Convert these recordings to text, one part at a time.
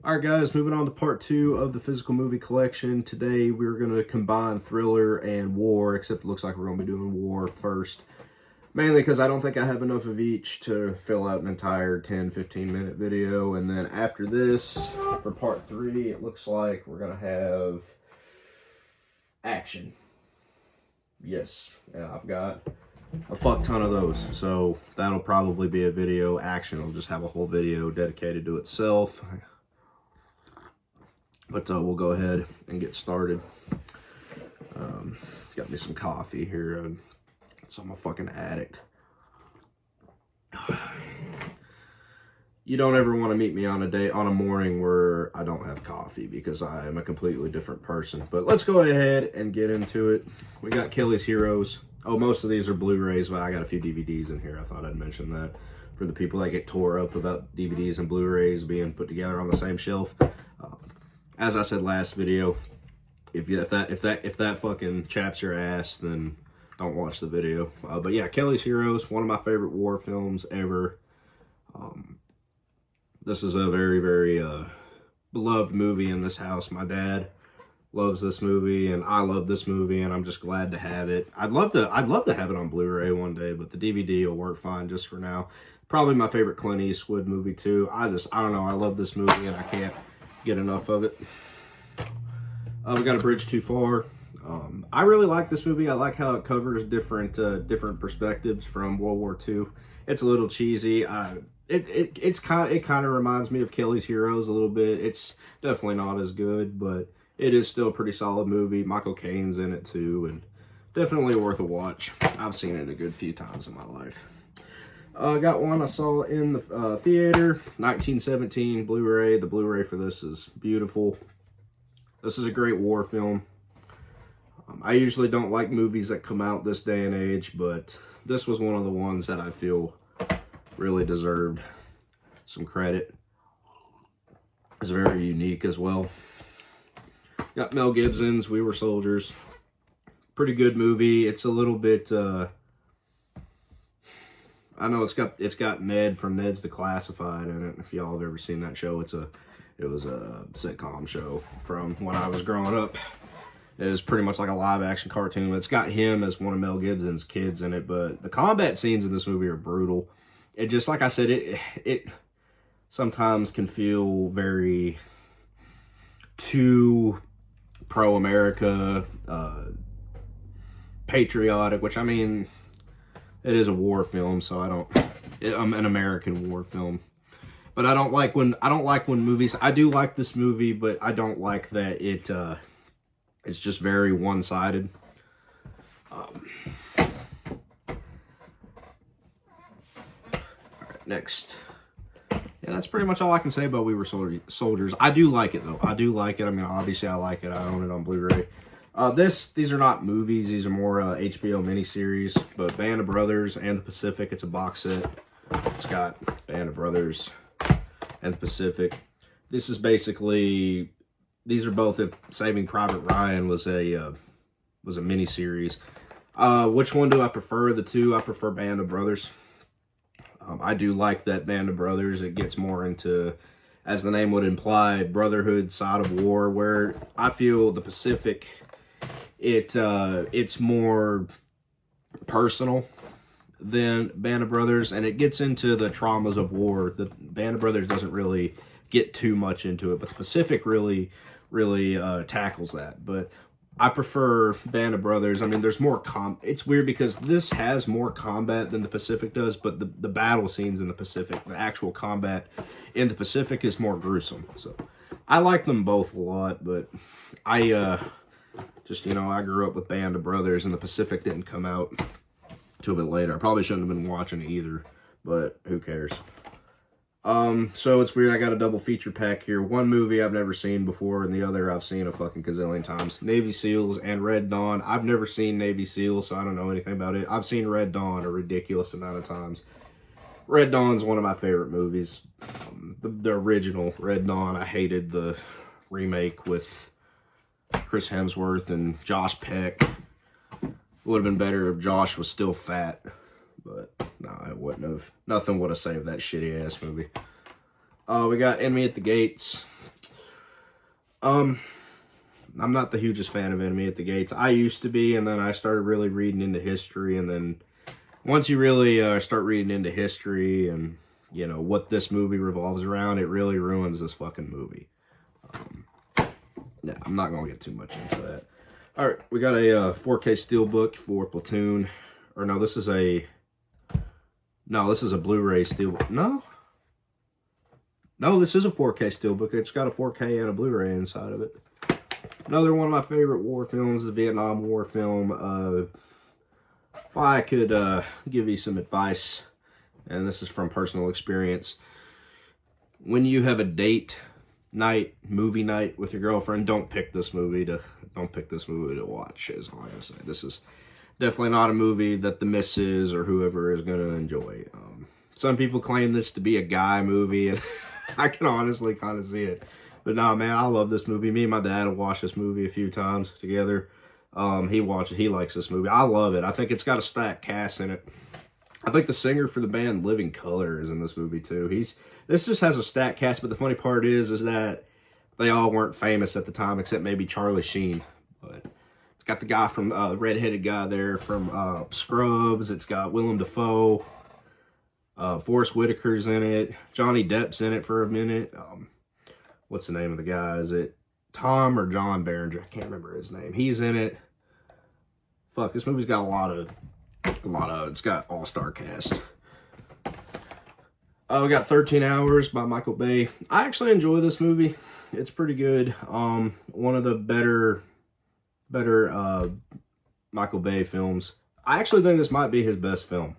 Alright guys, moving on to part 2 of the physical movie collection. Today we're going to combine thriller and war, except it looks like we're going to be doing war first. Mainly because I don't think I have enough of each to fill out an entire 10-15 minute video. And then after this, for part 3, it looks like we're going to have action. Yes, yeah, I've got a fuck ton of those. So that'll probably be a video. Action will just have a whole video dedicated to itself. But we'll go ahead and get started. Got me some coffee here. So I'm a fucking addict. You don't ever want to meet me on a morning where I don't have coffee, because I am a completely different person. But let's go ahead and get into it. We got Kelly's Heroes. Oh, most of these are Blu-rays, but I got a few DVDs in here. I thought I'd mention that for the people that get tore up about DVDs and Blu-rays being put together on the same shelf. As I said last video, if that fucking chaps your ass, then don't watch the video. But yeah, Kelly's Heroes, one of my favorite war films ever. This is a very, very beloved movie in this house. My dad loves this movie, and I love this movie, and I'm just glad to have it. I'd love to have it on Blu-ray one day, but the DVD will work fine just for now. Probably my favorite Clint Eastwood movie too. I don't know. I love this movie, and I can't get enough of it. We got A Bridge Too Far. I really like this movie. I like how it covers different perspectives from World War II. It's a little cheesy. It kind of reminds me of Kelly's Heroes a little bit. It's definitely not as good, but it is still a pretty solid movie. Michael Caine's in it too, and definitely worth a watch. I've seen it a good few times in my life. Got one I saw in the theater, 1917 Blu-ray. The Blu-ray for this is beautiful. This is a great war film. I usually don't like movies that come out this day and age, but this was one of the ones that I feel really deserved some credit. It's very unique as well. Got Mel Gibson's We Were Soldiers. Pretty good movie. It's a little bit I know it's got Ned from Ned's Declassified in it. If y'all have ever seen that show, it was a sitcom show from when I was growing up. It was pretty much like a live action cartoon. It's got him as one of Mel Gibson's kids in it, but the combat scenes in this movie are brutal. It just, like I said, it sometimes can feel very too pro-America, patriotic, which, I mean, it is a war film, so I'm an American war film. But I don't like when movies, I do like this movie, but I don't like that it's just very one-sided. Alright, next. Yeah, that's pretty much all I can say about We Were Soldiers. I do like it, though. I do like it. I mean, obviously I like it. I own it on Blu-ray. These are not movies. These are more HBO miniseries. But Band of Brothers and The Pacific, it's a box set. It's got Band of Brothers and The Pacific. This is basically, these are both, if Saving Private Ryan was a miniseries. Which one do I prefer? The two, I prefer Band of Brothers. I do like that Band of Brothers. It gets more into, as the name would imply, brotherhood side of war, where I feel The Pacific, it's more personal than Band of Brothers, and it gets into the traumas of war. The Band of Brothers doesn't really get too much into it, but The Pacific really tackles that. But I prefer Band of Brothers. I mean, there's more it's weird because this has more combat than The Pacific does, but the battle scenes in The Pacific, the actual combat in The Pacific is more gruesome. So I like them both a lot, but I just, you know, I grew up with Band of Brothers, and The Pacific didn't come out till a bit later. I probably shouldn't have been watching it either, but who cares? So it's weird, I got a double feature pack here. One movie I've never seen before, and the other I've seen a fucking gazillion times. Navy SEALs and Red Dawn. I've never seen Navy SEALs, so I don't know anything about it. I've seen Red Dawn a ridiculous amount of times. Red Dawn's one of my favorite movies. The original Red Dawn, I hated the remake with Chris Hemsworth and Josh Peck. Would have been better if Josh was still fat. But, nah, it wouldn't have. Nothing would have saved that shitty-ass movie. We got Enemy at the Gates. I'm not the hugest fan of Enemy at the Gates. I used to be, and then I started really reading into history, and then once you really start reading into history and, you know, what this movie revolves around, it really ruins this fucking movie. Yeah, I'm not going to get too much into that. All right, we got a 4K Steelbook for Platoon. Or no, this is a Blu-ray Steelbook. No, this is a 4K Steelbook. It's got a 4K and a Blu-ray inside of it. Another one of my favorite war films, the Vietnam War film. If I could give you some advice, and this is from personal experience, when you have a date night, movie night with your girlfriend, don't pick this movie to watch, is all I'm gonna say. This is definitely not a movie that the missus or whoever is gonna enjoy. Some people claim this to be a guy movie, and I can honestly kind of see it. But no, man, I love this movie. Me and my dad have watched this movie a few times together. He likes this movie. I love it. I think it's got a stacked cast in it. I think the singer for the band Living Colour is in this movie too. This just has a stacked cast, but the funny part is that they all weren't famous at the time except maybe Charlie Sheen. But it's got the guy from the redheaded guy there from Scrubs. It's got Willem Dafoe. Forrest Whitaker's in it. Johnny Depp's in it for a minute. What's the name of the guy? Is it Tom or John Berenger? I can't remember his name. He's in it. Fuck, this movie's got it's got all-star cast. We got 13 Hours by Michael Bay. I actually enjoy this movie. It's pretty good. One of the better Michael Bay films. I actually think this might be his best film.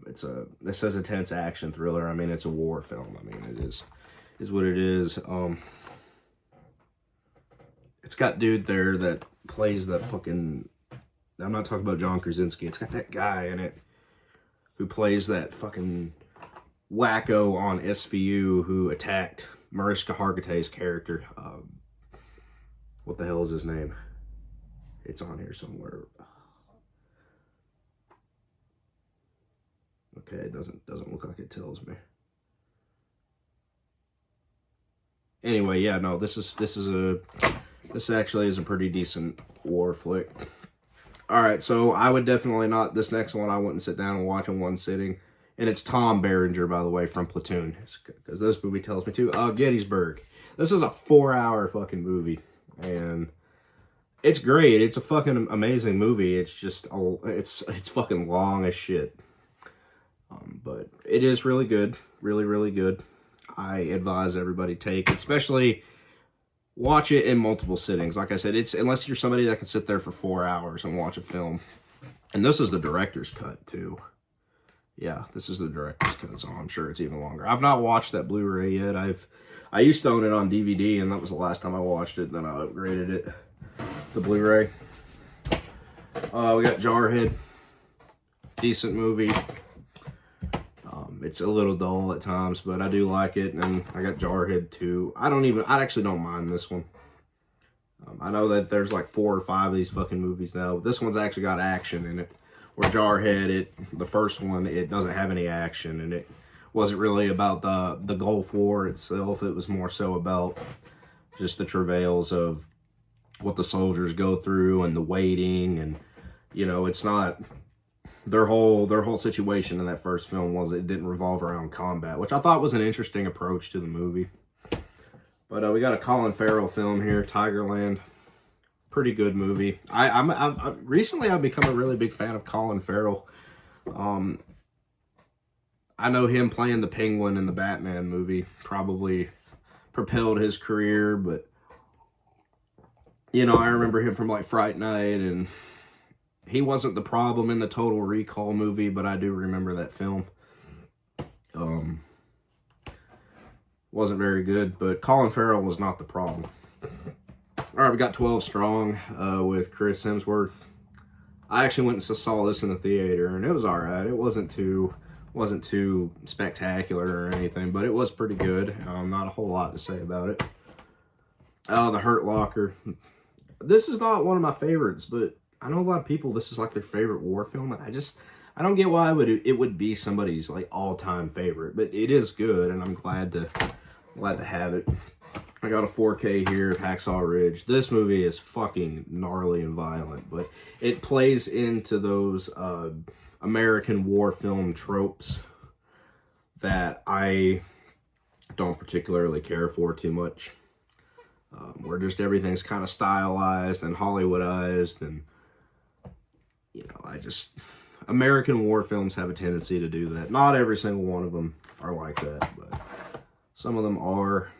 This says intense action thriller. I mean, it's a war film. I mean, it is what it is. It's got dude there that plays that fucking, I'm not talking about John Krasinski. It's got that guy in it who plays that fucking wacko on SVU who attacked Mariska Hargitay's character. What the hell is his name? It's on here somewhere. Okay, it doesn't look like it tells me. Anyway, yeah, no, this actually is a pretty decent war flick. All right, so I would definitely not, this next one I wouldn't sit down and watch in one sitting. And it's Tom Berenger, by the way, from Platoon, because this movie tells me to. Gettysburg. This is a 4-hour fucking movie, and it's great. It's a fucking amazing movie. It's just it's fucking long as shit. But it is really good, really, really good. I advise everybody especially watch it in multiple sittings. Like I said, unless you're somebody that can sit there for 4 hours and watch a film. And this is the director's cut too. Yeah, this is the director's cut, so I'm sure it's even longer. I've not watched that Blu-ray yet. I used to own it on DVD, and that was the last time I watched it. Then I upgraded it to Blu-ray. We got Jarhead. Decent movie. It's a little dull at times, but I do like it. And I got Jarhead too. I actually don't mind this one. I know that there's like 4 or 5 of these fucking movies now, but this one's actually got action in it. Where Jarhead, the first one, it doesn't have any action, and it wasn't really about the Gulf War itself. It was more so about just the travails of what the soldiers go through and the waiting, and you know, it's not their whole situation in that first film it didn't revolve around combat, which I thought was an interesting approach to the movie. But we got a Colin Farrell film here, Tigerland. Pretty good movie. Recently I've become a really big fan of Colin Farrell. I know him playing the Penguin in the Batman movie probably propelled his career, but you know, I remember him from like Fright Night, and he wasn't the problem in the Total Recall movie, but I do remember that film. Wasn't very good, but Colin Farrell was not the problem. All right, we got 12 Strong with Chris Hemsworth. I actually went and saw this in the theater, and it was all right. It wasn't too spectacular or anything, but it was pretty good. Not a whole lot to say about it. The Hurt Locker. This is not one of my favorites, but I know a lot of people, this is like their favorite war film, and I don't get why it would be somebody's like all-time favorite, but it is good, and I'm glad to have it. I got a 4K here of Hacksaw Ridge. This movie is fucking gnarly and violent, but it plays into those American war film tropes that I don't particularly care for too much. Where just everything's kind of stylized and Hollywoodized, and you know, American war films have a tendency to do that. Not every single one of them are like that, but some of them are.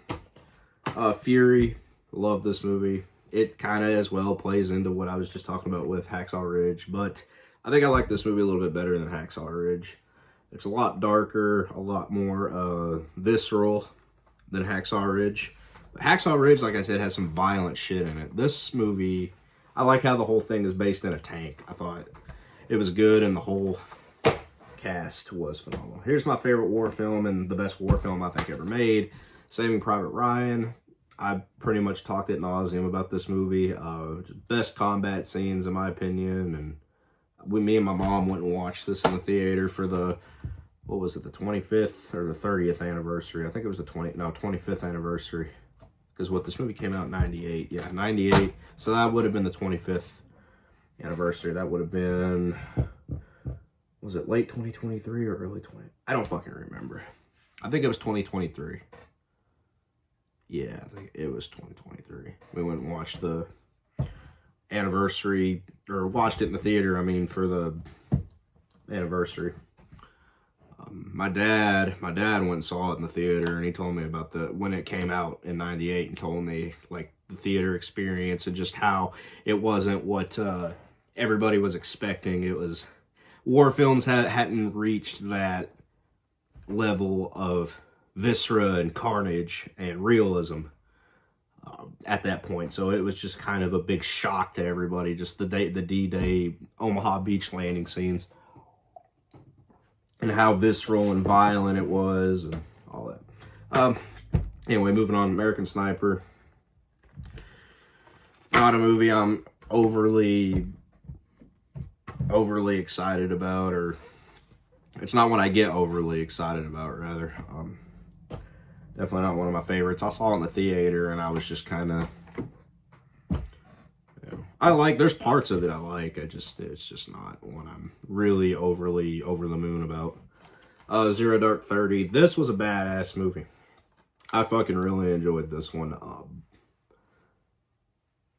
Fury, love this movie. It kind of as well plays into what I was just talking about with Hacksaw Ridge, but I think I like this movie a little bit better than Hacksaw Ridge. It's a lot darker, a lot more visceral than Hacksaw Ridge. But Hacksaw Ridge, like I said, has some violent shit in it. This movie, I like how the whole thing is based in a tank. I thought it was good, and the whole cast was phenomenal. Here's my favorite war film and the best war film I think ever made, Saving Private Ryan. I pretty much talked ad nauseum about this movie. Best combat scenes in my opinion, and me and my mom went and watched this in the theater for the, what was it, the 25th or the 30th anniversary? I think it was the 25th anniversary, because this movie came out in 98. Yeah, 98. So that would have been the 25th anniversary. That would have been, was it late 2023 or early 20? I don't fucking remember. I think it was 2023. Yeah, I think it was 2023. We went and watched the anniversary, or watched it in the theater, I mean, for the anniversary. My dad went and saw it in the theater, and he told me about when it came out in 98, and told me, like, the theater experience and just how it wasn't what everybody was expecting. It was, war films hadn't reached that level of viscera and carnage and realism at that point, so it was just kind of a big shock to everybody. Just the D-Day Omaha Beach landing scenes, and how visceral and violent it was, and all that. Anyway, moving on. American Sniper, not a movie I'm overly excited about, or it's not one I get overly excited about, rather. Definitely not one of my favorites. I saw it in the theater, and I was just kind of, there's parts of it I like. It's just not one I'm really overly over the moon about. Zero Dark 30. This was a badass movie. I fucking really enjoyed this one.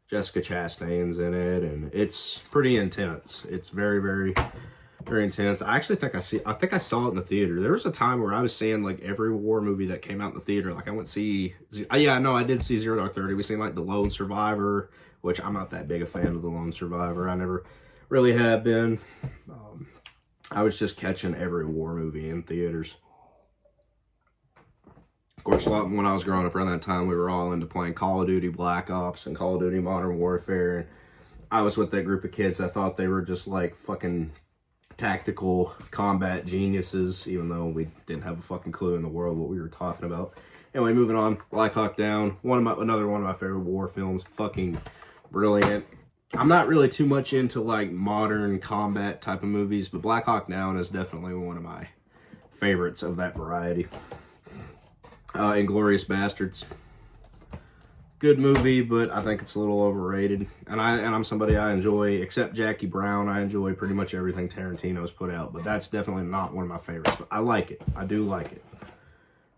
Jessica Chastain's in it, and it's pretty intense. It's very, very, very intense. I think I saw it in the theater. There was a time where I was seeing like every war movie that came out in the theater. Like I went see, I did see Zero Dark 30. We seen like The Lone Survivor, which I'm not that big a fan of The Lone Survivor. I never really have been. I was just catching every war movie in theaters. Of course, when I was growing up around that time, we were all into playing Call of Duty Black Ops and Call of Duty Modern Warfare. And I was with that group of kids that thought they were just like fucking tactical combat geniuses, even though we didn't have a fucking clue in the world what we were talking about. Anyway, moving on. Black Hawk Down, another one of my favorite war films. Fucking brilliant. I'm not really too much into like modern combat type of movies, but Black Hawk Down is definitely one of my favorites of that variety. Inglourious Bastards, good movie, but I think it's a little overrated. And I'm somebody I enjoy, except Jackie Brown. I enjoy pretty much everything Tarantino's put out, but that's definitely not one of my favorites. But I like it. I do like it.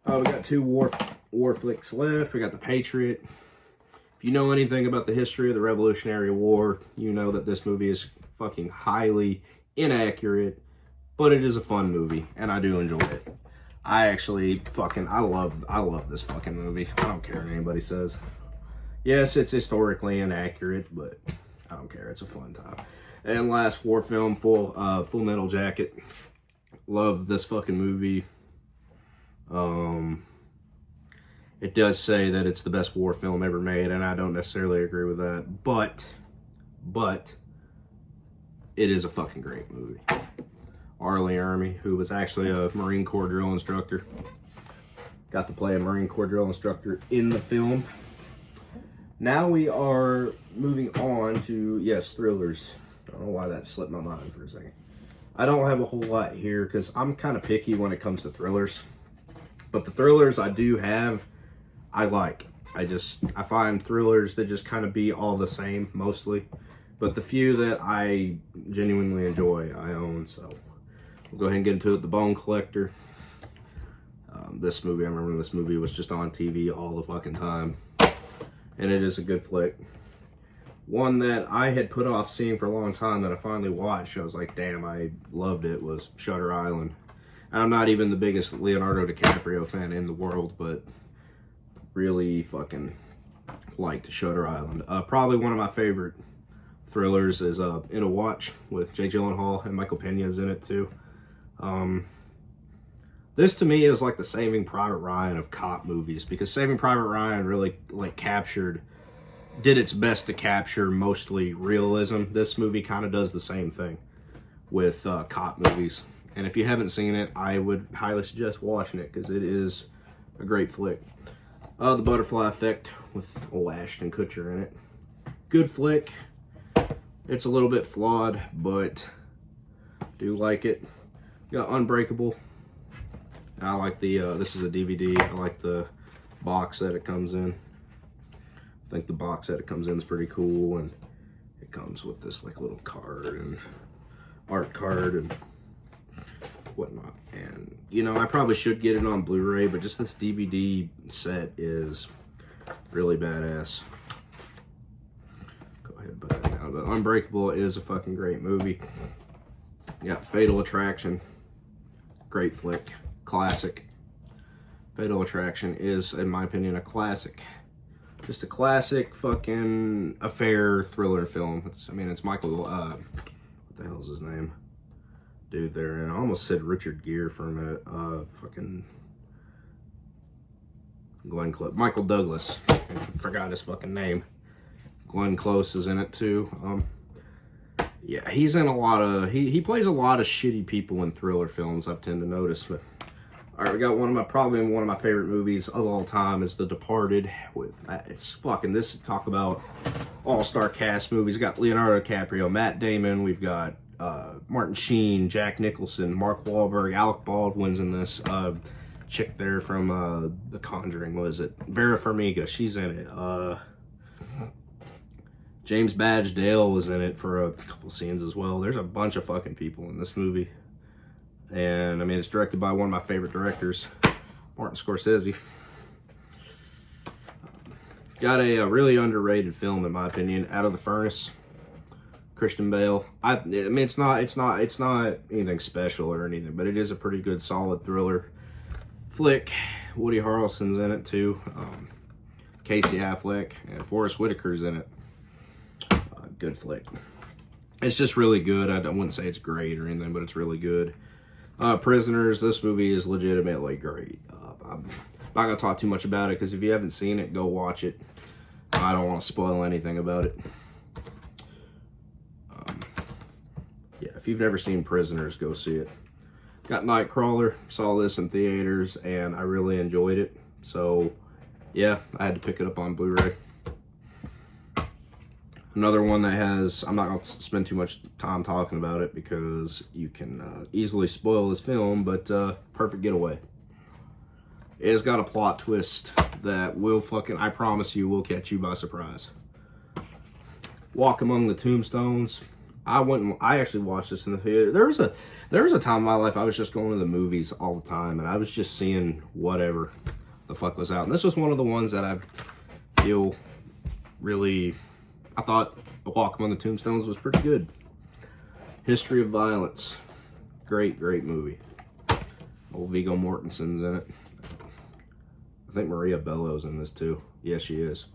We got two war flicks left. We got The Patriot. If you know anything about the history of the Revolutionary War, you know that this movie is fucking highly inaccurate, but it is a fun movie, and I do enjoy it. I love this fucking movie. I don't care what anybody says. Yes, it's historically inaccurate, but I don't care. It's a fun time. And last war film, Full Metal Jacket. Love this fucking movie. It does say that it's the best war film ever made, and I don't necessarily agree with that, but it is a fucking great movie. R. Lee Ermey, who was actually a Marine Corps drill instructor. Got to play a Marine Corps drill instructor in the film. Now we are moving on to, yes, thrillers. I don't know why that slipped my mind for a second. I don't have a whole lot here because I'm kind of picky when it comes to thrillers. But the thrillers I do have, I like. I find thrillers that just kind of be all the same mostly, but the few that I genuinely enjoy, I own. So we'll go ahead and get into it. The Bone Collector. This movie, I remember when this movie was just on TV all the fucking time, and it is a good flick. One that I had put off seeing for a long time that I finally watched, I was like, damn, I loved it, was Shutter Island. And I'm not even the biggest Leonardo DiCaprio fan in the world, but really fucking liked Shutter Island. Probably one of my favorite thrillers is In a Watch with Jake Gyllenhaal, and Michael Pena's in it too. This to me is like the Saving Private Ryan of cop movies, because Saving Private Ryan really did its best to capture mostly realism. This movie kind of does the same thing with cop movies. And if you haven't seen it, I would highly suggest watching it, because it is a great flick. The Butterfly Effect with old Ashton Kutcher in it. Good flick. It's a little bit flawed, but do like it. You got Unbreakable. I like the, this is a DVD. I like the box that it comes in. I think the box that it comes in is pretty cool, and it comes with this like little card and art card and whatnot. And you know, I probably should get it on Blu-ray, but just this DVD set is really badass. Go ahead and put that down. But Unbreakable is a fucking great movie. You got Fatal Attraction. Great flick. Classic. Fatal Attraction is, in my opinion, a classic. Just a classic fucking affair thriller film. It's Michael, what the hell's his name? Dude there, and I almost said Richard Gere for a minute. Fucking Glenn Close. Michael Douglas. I forgot his fucking name. Glenn Close is in it too. Yeah, he's in a lot of, he plays a lot of shitty people in thriller films, I've tend to notice. But all right, we got probably one of my favorite movies of all time is The Departed. Talk about all-star cast movies. We got Leonardo DiCaprio, Matt Damon. We've got Martin Sheen, Jack Nicholson, Mark Wahlberg, Alec Baldwin's in this. Chick there from The Conjuring, what is it? Vera Farmiga, she's in it. James Badge Dale was in it for a couple scenes as well. There's a bunch of fucking people in this movie. And I mean, it's directed by one of my favorite directors, Martin Scorsese. Got a really underrated film, in my opinion, Out of the Furnace. Christian Bale. I mean, it's not anything special or anything, but it is a pretty good, solid thriller flick. Woody Harrelson's in it too. Casey Affleck and Forrest Whitaker's in it. Good flick. It's just really good. I wouldn't say it's great or anything, but it's really good. Prisoners. This movie is legitimately great. I'm not gonna talk too much about it, because if you haven't seen it, go watch it. I don't want to spoil anything about it. Yeah, if you've never seen Prisoners, go see it. Got Nightcrawler. Saw this in theaters, and I really enjoyed it. So, yeah, I had to pick it up on Blu-ray. Another one that has, I'm not going to spend too much time talking about it because you can easily spoil this film, but Perfect Getaway. It has got a plot twist that will I promise you, will catch you by surprise. Walk Among the Tombstones. I actually watched this in the theater. There was a time in my life I was just going to the movies all the time, and I was just seeing whatever the fuck was out. And this was one of the ones that I feel really, I thought Walk Among the Tombstones was pretty good. History of Violence. Great movie. Old Viggo Mortensen's in it. I think Maria Bello's in this too. Yes, she is.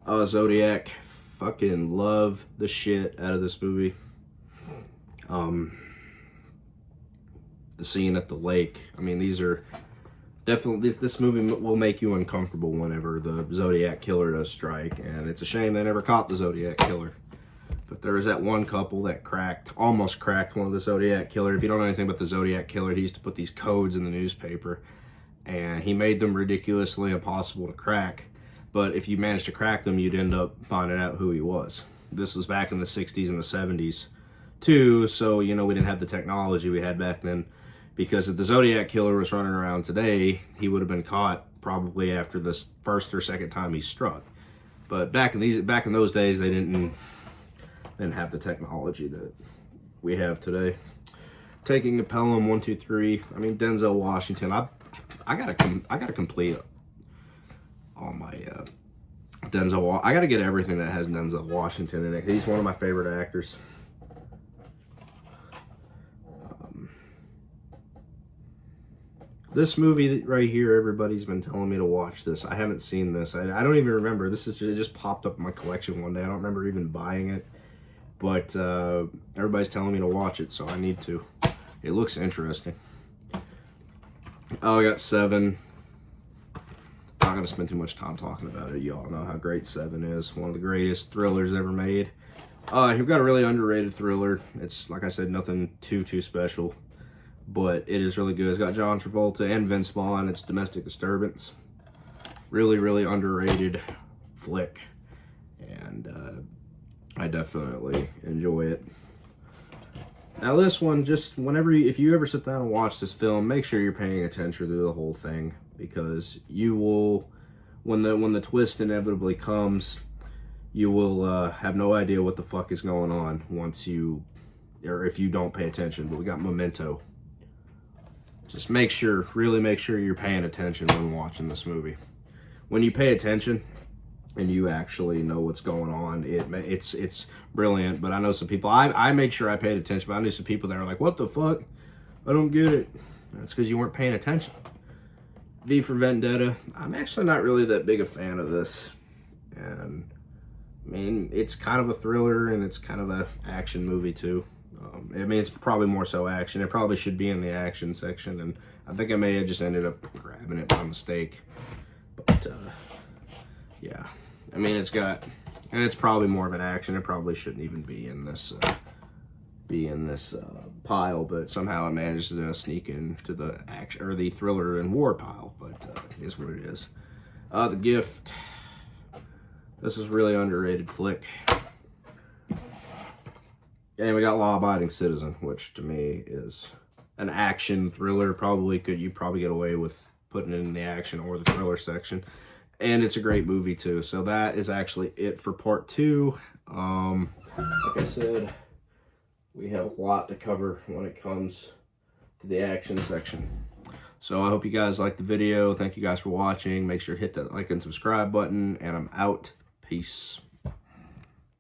Zodiac. Fucking love the shit out of this movie. The scene at the lake. I mean, these are definitely, this movie will make you uncomfortable whenever the Zodiac killer does strike, and it's a shame they never caught the Zodiac killer. But there was that one couple that almost cracked one of the Zodiac killer. If you don't know anything about the Zodiac killer, he used to put these codes in the newspaper, and he made them ridiculously impossible to crack. But if you managed to crack them, you'd end up finding out who he was. This was back in the 60s and the 70s too, so we didn't have the technology we had back then. Because if the Zodiac killer was running around today, he would have been caught probably after this first or second time he struck. But back in those days, they didn't have the technology that we have today. Taking a Pelham 123. I mean, Denzel Washington. I gotta complete all my Denzel. I gotta get everything that has Denzel Washington in it. He's one of my favorite actors. This movie right here, everybody's been telling me to watch this. I haven't seen this. I don't even remember. It just popped up in my collection one day. I don't remember even buying it. But everybody's telling me to watch it, so I need to. It looks interesting. Oh, I got Seven. I'm not going to spend too much time talking about it. You all know how great Seven is. One of the greatest thrillers ever made. You've got a really underrated thriller. It's, like I said, nothing too special. But it is really good. It's got John Travolta and Vince Vaughn. It's Domestic Disturbance. Really underrated flick. And I definitely enjoy it. Now this one, just if you ever sit down and watch this film, make sure you're paying attention to the whole thing. Because you will, when the twist inevitably comes, you will have no idea what the fuck is going on if you don't pay attention. But we got Memento. Just really make sure you're paying attention when watching this movie. When you pay attention and you actually know what's going on, it's brilliant. But I know some people, I made sure I paid attention, but I knew some people that were like, what the fuck? I don't get it. That's because you weren't paying attention. V for Vendetta. I'm actually not really that big a fan of this. And, I mean, it's kind of a thriller and it's kind of an action movie too. I mean, it's probably more so action. It probably should be in the action section, and I think I may have just ended up grabbing it by mistake. But, yeah. I mean, it's probably more of an action. It probably shouldn't even be in this pile, but somehow it managed to sneak into the action or the thriller and war pile. But it is what it is. The Gift. This is really underrated flick. And we got Law Abiding Citizen, which to me is an action thriller. You probably get away with putting it in the action or the thriller section. And it's a great movie too. So that is actually it for part 2. Like I said, we have a lot to cover when it comes to the action section. So I hope you guys liked the video. Thank you guys for watching. Make sure to hit that like and subscribe button. And I'm out. Peace.